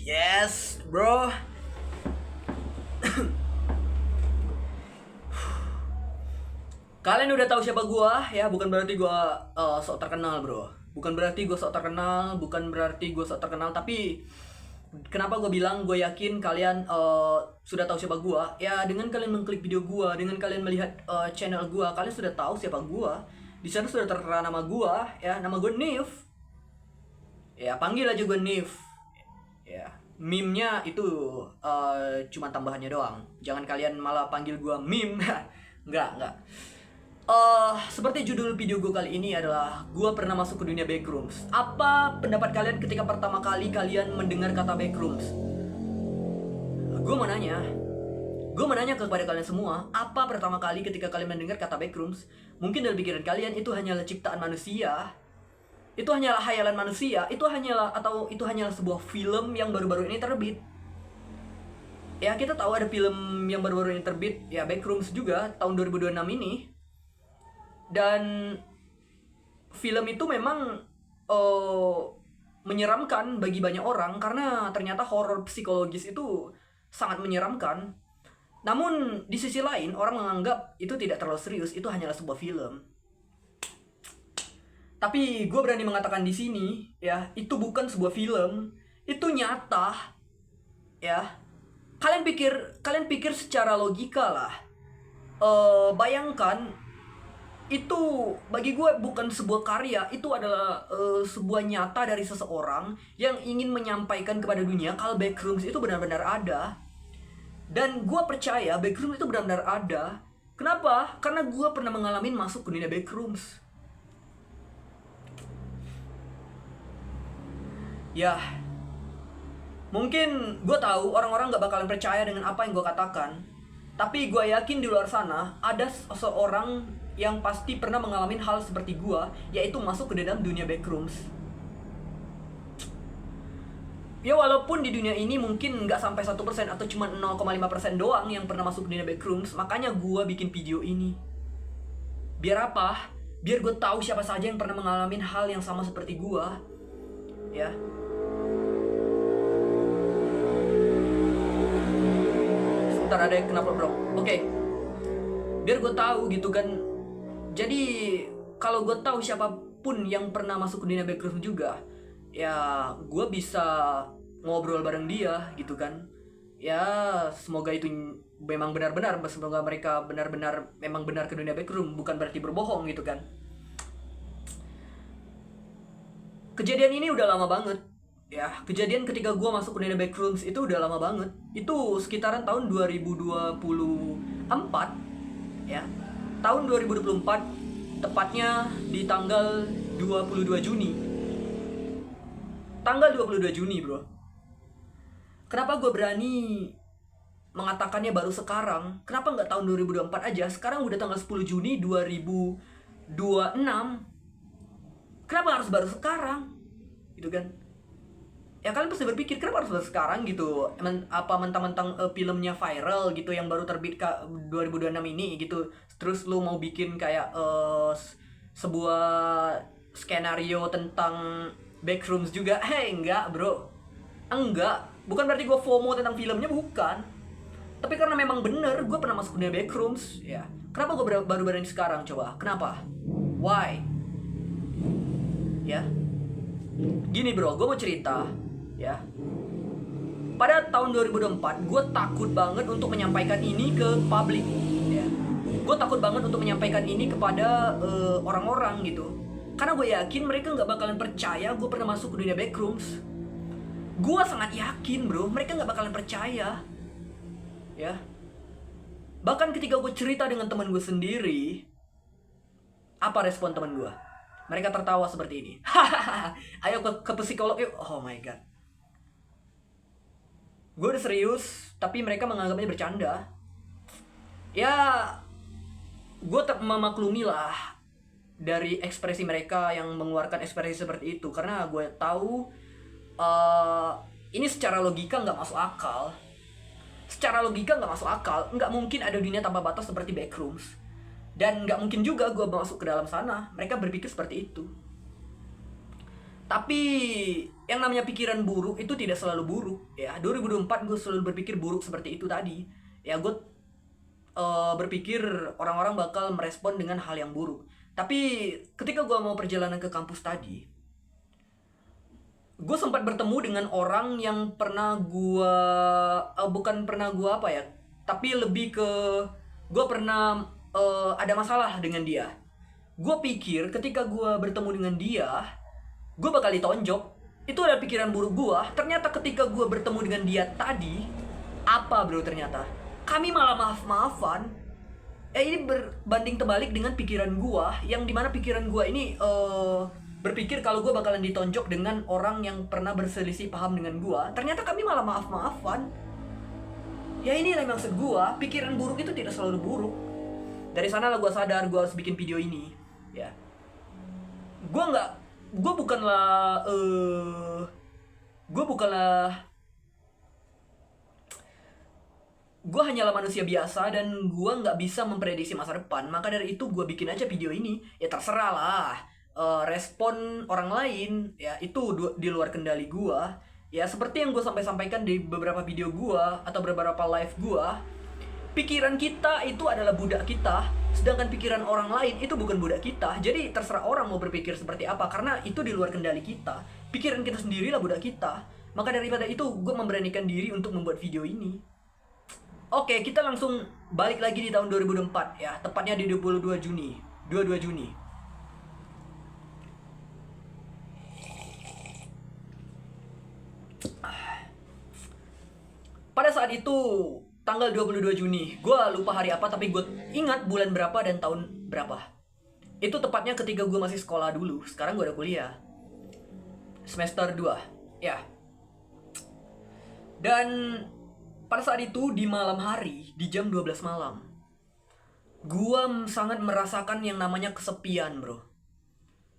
Yes, bro. Kalian udah tahu siapa gua ya, bukan berarti gua sok terkenal, bro. Bukan berarti gua sok terkenal, tapi kenapa gua bilang gua yakin kalian sudah tahu siapa gua? Ya, dengan kalian mengklik video gua, dengan kalian melihat channel gua, kalian sudah tahu siapa gua. Di sana sudah tertera nama gua, ya, nama gua Nif. Ya, panggil aja gua Nif. Ya, meme-nya itu cuma tambahannya doang. Jangan kalian malah panggil gua meme. Enggak. Seperti judul video gue kali ini adalah gue pernah masuk ke dunia backrooms. Apa pendapat kalian ketika pertama kali kalian mendengar kata backrooms? Gue mau nanya kepada kalian semua, apa pertama kali ketika kalian mendengar kata backrooms? Mungkin dalam pikiran kalian itu hanyalah ciptaan manusia, itu hanyalah hayalan manusia, itu hanyalah sebuah film yang baru-baru ini terbit. Ya, kita tahu ada film yang baru-baru ini terbit, ya, Backrooms juga tahun 2026 ini. Dan film itu memang menyeramkan bagi banyak orang karena ternyata horor psikologis itu sangat menyeramkan. Namun di sisi lain orang menganggap itu tidak terlalu serius, itu hanyalah sebuah film. Tapi gue berani mengatakan di sini, ya, itu bukan sebuah film, itu nyata, ya. Kalian pikir secara logika lah. Bayangkan, itu bagi gue bukan sebuah karya, itu adalah sebuah nyata dari seseorang yang ingin menyampaikan kepada dunia kalau backrooms itu benar-benar ada. Dan gue percaya backrooms itu benar-benar ada. Kenapa? Karena gue pernah mengalami masuk ke dunia backrooms. Ya, mungkin gue tahu orang-orang gak bakalan percaya dengan apa yang gue katakan. Tapi gue yakin di luar sana ada seseorang yang pasti pernah mengalami hal seperti gua, yaitu masuk ke dalam dunia backrooms. Ya, walaupun di dunia ini mungkin nggak sampai 1% atau cuma 0,5% doang yang pernah masuk ke dunia backrooms, makanya gua bikin video ini. Biar apa? Biar gue tahu siapa saja yang pernah mengalami hal yang sama seperti gua. Ya. Sebentar, ada yang kenapa, bro? Oke. Biar gue tahu gitu kan. Jadi kalau gue tahu siapapun yang pernah masuk ke dunia backrooms juga, ya gue bisa ngobrol bareng dia gitu kan. Ya, semoga itu memang benar-benar, semoga mereka benar-benar memang benar ke dunia backroom, bukan berarti berbohong gitu kan. Kejadian ini udah lama banget. Ya, kejadian ketika gue masuk ke dunia backrooms itu udah lama banget. Itu sekitaran tahun 2024, ya. Tahun 2024, tepatnya di tanggal 22 Juni. Tanggal 22 Juni, bro. Kenapa gue berani mengatakannya baru sekarang? Kenapa nggak tahun 2024 aja? Sekarang udah tanggal 10 Juni 2026. Kenapa harus baru sekarang? Gitu kan? Ya, kalian pasti berpikir kenapa harus baru sekarang gitu. Apa mentang-mentang filmnya viral gitu yang baru terbit 2026 ini gitu. Terus lu mau bikin kayak sebuah skenario tentang backrooms juga? Enggak, bro. Enggak. Bukan berarti gue FOMO tentang filmnya, bukan. Tapi karena memang bener gue pernah masuk dunia backrooms, ya. Kenapa gue baru berani sekarang, coba? Kenapa? Why? Ya. Gini, bro, gue mau cerita, ya. Pada tahun 2024, gue takut banget untuk menyampaikan ini ke publik, ya. Gue takut banget untuk menyampaikan ini kepada orang-orang gitu. Karena gue yakin mereka gak bakalan percaya gue pernah masuk ke dunia backrooms. Gue sangat yakin, bro, mereka gak bakalan percaya. Ya. Bahkan ketika gue cerita dengan teman gue sendiri, apa respon teman gue? Mereka tertawa seperti ini. Ayo ke psikolog yuk. Oh my god. Gue udah serius, tapi mereka menganggapnya bercanda. Ya, gue memaklumi lah dari ekspresi mereka yang mengeluarkan ekspresi seperti itu. Karena gue tahu ini secara logika nggak masuk akal. Nggak mungkin ada dunia tanpa batas seperti backrooms. Dan nggak mungkin juga gue masuk ke dalam sana. Mereka berpikir seperti itu. Tapi yang namanya pikiran buruk itu tidak selalu buruk ya. 2024 gue selalu berpikir buruk seperti itu tadi. Ya gue berpikir orang-orang bakal merespon dengan hal yang buruk. Tapi ketika gue mau perjalanan ke kampus tadi, gue sempat bertemu dengan orang yang pernah gue bukan pernah gue apa ya, tapi lebih ke gue pernah ada masalah dengan dia. Gue pikir ketika gue bertemu dengan dia, gue bakal ditonjok. Itu adalah pikiran buruk gue. Ternyata ketika gue bertemu dengan dia tadi, apa bro, ternyata kami malah maaf-maafan. Ini berbanding terbalik dengan pikiran gue, yang dimana pikiran gue ini berpikir kalau gue bakalan ditonjok dengan orang yang pernah berselisih paham dengan gue. Ternyata kami malah maaf-maafan. Ya ini yang maksud gue, pikiran buruk itu tidak selalu buruk. Dari sanalah gue sadar gue harus bikin video ini. Ya, gue bukanlah gue hanyalah manusia biasa dan gue nggak bisa memprediksi masa depan. Maka dari itu gue bikin aja video ini. Ya terserah lah, respon orang lain ya itu di luar kendali gue. Ya seperti yang gue sampaikan di beberapa video gue atau beberapa live gue, pikiran kita itu adalah budak kita, sedangkan pikiran orang lain itu bukan budak kita. Jadi terserah orang mau berpikir seperti apa, karena itu di luar kendali kita. Pikiran kita sendirilah budak kita. Maka daripada itu gue memberanikan diri untuk membuat video ini. Oke, kita langsung balik lagi di tahun 2024 ya, tepatnya di 22 Juni. Pada saat itu, tanggal 22 Juni, gue lupa hari apa tapi gue ingat bulan berapa dan tahun berapa. Itu tepatnya ketika gue masih sekolah dulu, sekarang gue udah kuliah. Semester 2, ya. Dan pada saat itu di malam hari, di jam 12 malam, gua sangat merasakan yang namanya kesepian bro.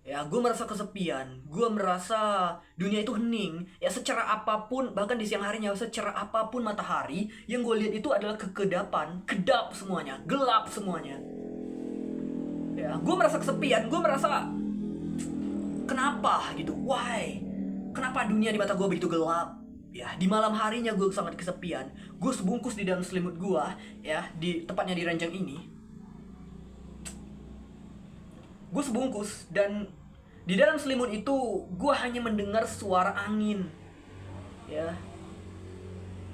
Ya gua merasa kesepian, gua merasa dunia itu hening. Ya secara apapun, bahkan di siang harinya, secara apapun matahari, yang gue lihat itu adalah kekedapan, kedap semuanya, gelap semuanya. Ya gua merasa kesepian, gua merasa kenapa gitu, why? Kenapa dunia di mata gua begitu gelap? Ya, di malam harinya gue sangat kesepian. Gue sebungkus di dalam selimut gue, ya, tepatnya di ranjang ini. Gue sebungkus dan di dalam selimut itu gue hanya mendengar suara angin. Ya.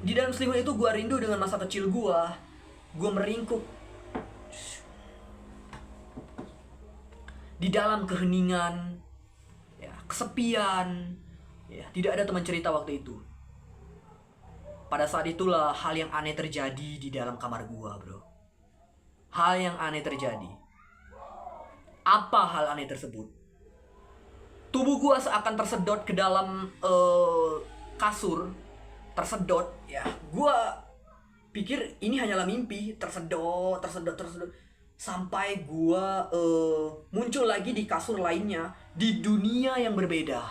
Di dalam selimut itu gue rindu dengan masa kecil gue. Gue meringkuk di dalam keheningan, ya, kesepian. Ya, tidak ada teman cerita waktu itu. Pada saat itulah hal yang aneh terjadi di dalam kamar gua, bro. Hal yang aneh terjadi. Apa hal aneh tersebut? Tubuh gua seakan tersedot ke dalam kasur. Tersedot, ya. Gua pikir ini hanyalah mimpi. Tersedot. Sampai gua muncul lagi di kasur lainnya. Di dunia yang berbeda.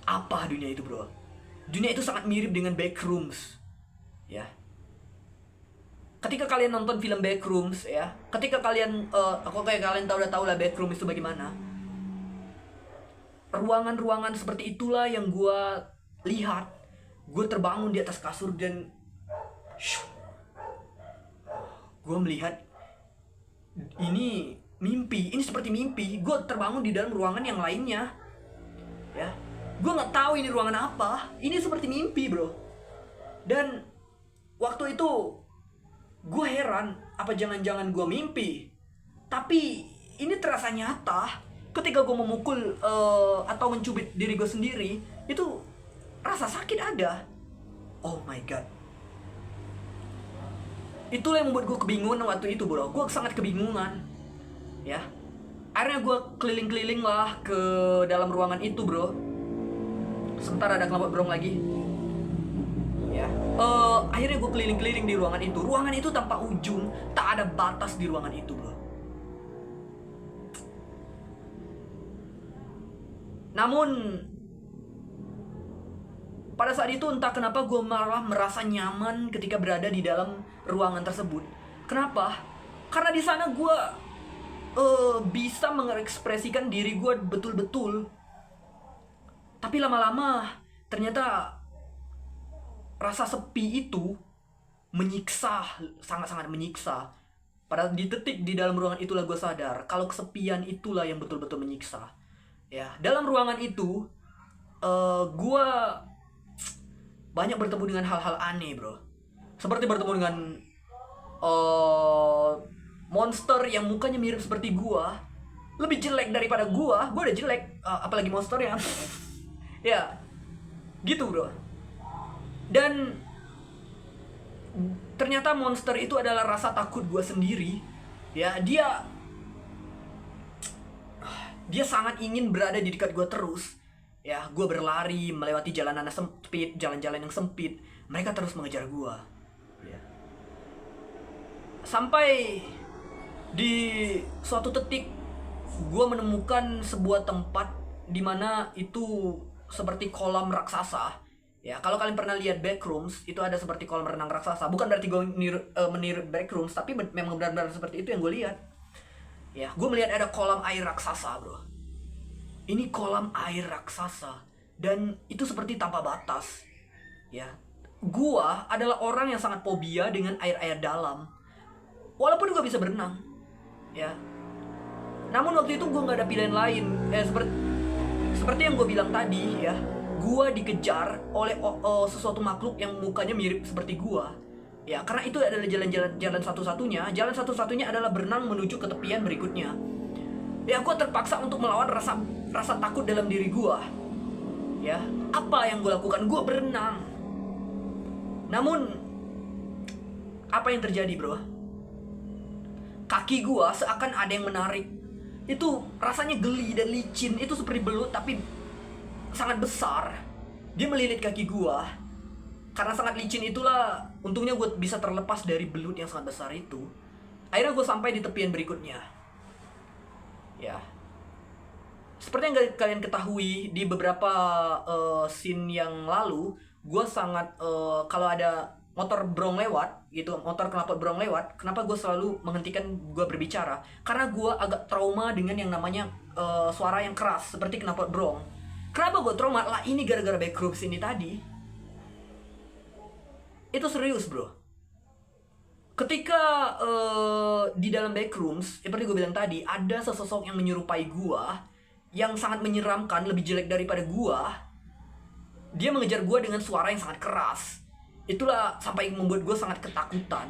Apa dunia itu, bro? Dunia itu sangat mirip dengan Backrooms, ya. Ketika kalian nonton film Backrooms, ya, ketika kalian, kalian tahu lah Backrooms itu bagaimana. Ruangan-ruangan seperti itulah yang gue lihat. Gue terbangun di atas kasur dan gue melihat ini mimpi, ini seperti mimpi. Gue terbangun di dalam ruangan yang lainnya, ya. Gue nggak tahu ini ruangan apa. Ini seperti mimpi, bro. Dan waktu itu gue heran, apa jangan-jangan gue mimpi? Tapi ini terasa nyata. Ketika gue memukul atau mencubit diri gue sendiri, itu rasa sakit ada. Oh my god. Itulah yang membuat gue kebingungan waktu itu, bro. Gue sangat kebingungan, ya. Akhirnya gue keliling-keliling lah ke dalam ruangan itu, bro. Sebentar ada kelapa berong lagi. Ya. Akhirnya gue keliling-keliling di ruangan itu. Ruangan itu tanpa ujung, tak ada batas di ruangan itu, bro. Namun pada saat itu entah kenapa gue malah merasa nyaman ketika berada di dalam ruangan tersebut. Kenapa? Karena di sana gue bisa mengekspresikan diri gue betul-betul. Tapi lama-lama ternyata rasa sepi itu menyiksa, sangat-sangat menyiksa. Pada di detik di dalam ruangan itulah gue sadar kalau kesepian itulah yang betul-betul menyiksa. Ya, dalam ruangan itu gue banyak bertemu dengan hal-hal aneh, bro. Seperti bertemu dengan monster yang mukanya mirip seperti gue, lebih jelek daripada gue udah jelek, apalagi monsternya. Ya, gitu, bro. Dan ternyata monster itu adalah rasa takut gue sendiri. Ya, dia sangat ingin berada di dekat gue terus. Ya, gue berlari melewati jalanan sempit, jalan-jalan yang sempit. Mereka terus mengejar gue. Ya. Sampai di suatu detik gue menemukan sebuah tempat di mana itu seperti kolam raksasa. Ya, kalau kalian pernah lihat Backrooms, itu ada seperti kolam renang raksasa. Bukan berarti gue meniru Backrooms, tapi memang benar-benar seperti itu yang gue lihat. Ya, gue melihat ada kolam air raksasa, bro. Ini kolam air raksasa, dan itu seperti tanpa batas. Ya, gue adalah orang yang sangat fobia dengan air-air dalam. Walaupun gue bisa berenang, ya. Namun waktu itu gue nggak ada pilihan lain. Seperti yang gue bilang tadi, ya. Gua dikejar oleh sesuatu makhluk yang mukanya mirip seperti gua. Ya, karena itu adalah jalan satu-satunya. Jalan satu-satunya adalah berenang menuju ke tepian berikutnya. Ya, gua terpaksa untuk melawan rasa takut dalam diri gua. Ya, apa yang gua lakukan? Gua berenang. Namun apa yang terjadi, bro? Kaki gua seakan ada yang menarik. Itu rasanya geli dan licin. Itu seperti belut tapi sangat besar. Dia melilit kaki gua. Karena sangat licin itulah untungnya gue bisa terlepas dari belut yang sangat besar itu. Akhirnya gue sampai di tepian berikutnya. Ya, seperti yang kalian ketahui di beberapa scene yang lalu, gue sangat kalau ada motor brong lewat gitu, motor knalpot brong lewat, kenapa gue selalu menghentikan gue berbicara? Karena gue agak trauma dengan yang namanya suara yang keras seperti knalpot brong. Kenapa gue trauma? Lah, ini gara-gara Backrooms ini tadi. Itu serius, bro. Ketika di dalam Backrooms, seperti gue bilang tadi, ada sesosok yang menyerupai gue, yang sangat menyeramkan, lebih jelek daripada gue. Dia mengejar gue dengan suara yang sangat keras. Itulah sampai membuat gue sangat ketakutan.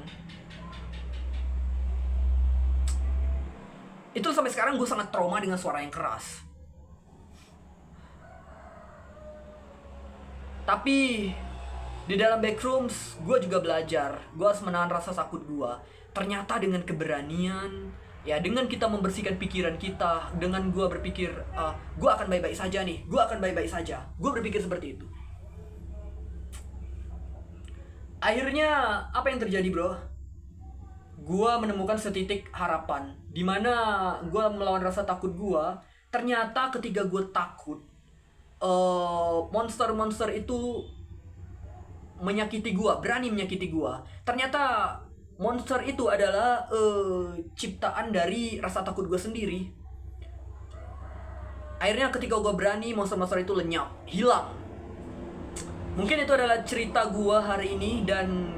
Itu sampai sekarang gue sangat trauma dengan suara yang keras. Tapi di dalam Backrooms gue juga belajar. Gue harus menahan rasa takut gue. Ternyata dengan keberanian, ya, dengan kita membersihkan pikiran kita, dengan gue berpikir gue akan baik-baik saja nih, gue akan baik-baik saja. Gue berpikir seperti itu. Akhirnya apa yang terjadi, bro? Gue menemukan setitik harapan, dimana gue melawan rasa takut gue. Ternyata ketika gue takut, monster-monster itu menyakiti gua, berani menyakiti gua. Ternyata monster itu adalah ciptaan dari rasa takut gua sendiri. Akhirnya ketika gua berani, monster-monster itu lenyap, hilang. Mungkin itu adalah cerita gua hari ini, dan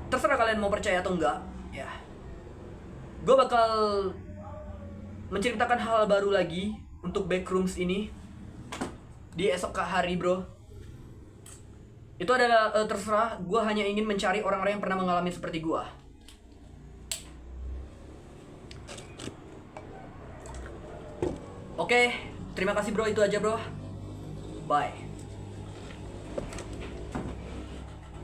terserah kalian mau percaya atau enggak, ya. Gua bakal menceritakan hal baru lagi untuk Backrooms ini di esok hari, bro. Itu adalah terserah. Gue hanya ingin mencari orang-orang yang pernah mengalami seperti gue. Oke, terima kasih, bro. Itu aja, bro. Bye.